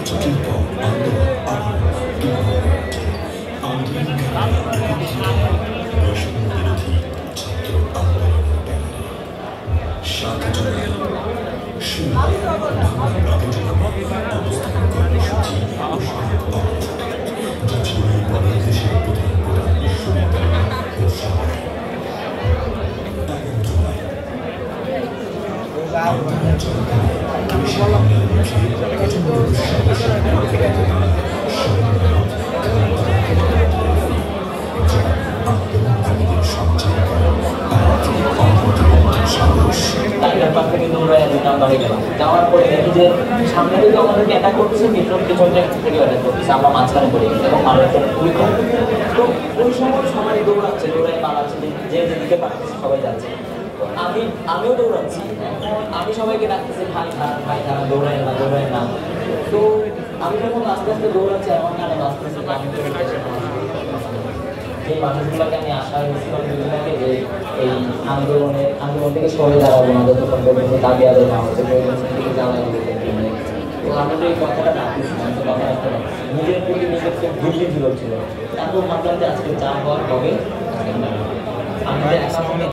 ছুটির পর আন্দোলন আবার দুর্বল বৈষম্য বিরোধী ছাত্র আন্দোলনের ব্যানারে ৭ জুলাই শুরু ঢাকা প্রাগজনমে অবস্থান কর্মসূচি ও সড়ক অবরোধ যা ছিল বাংলাদেশের প্রধান প্রধান বিশ্ববিদ্যালয় ও শহর। ১১ জুলাই চলাকালে পুলিশের হামলার মুখে যাওয়ার পরে দেখি যে সামনে থেকে আমাদেরকে অ্যাটাক করতেছে, পিছন থেকে অ্যাটাক করতেছে, আমরা মাঝখানে পড়ে গেছি এবং মানুষজন খুবই কম। তো ওই সময় সবাই দৌড়াচ্ছে, পালাচ্ছে, যে যেদিকে পারতেছে সবাই যাচ্ছে। তো আমিও দৌড়াচ্ছি, আমি সবাইকে ডাকতেছি ভাই খারাপ দৌড়ায় না। তো আমি যখন আস্তে আস্তে দৌড়াচ্ছি আমার কানে বাঁচতেছে যে মানুষগুলোকে আমি আশা করেছিলাম দুজনকে যে এই আন্দোলন থেকে সরে দাঁড়াবো না যতক্ষণ পর্যন্ত দাবি আদায় না হচ্ছে, থেকে জানাই দিতে। তো আমি তো এই কথাটা ডাকতেছিলাম, তো কথা একটা নিজের প্রতি নিজেকে বুদ্ধি ছিল। তারপর ভাবলাম যে আজকে যা হওয়ার হবে।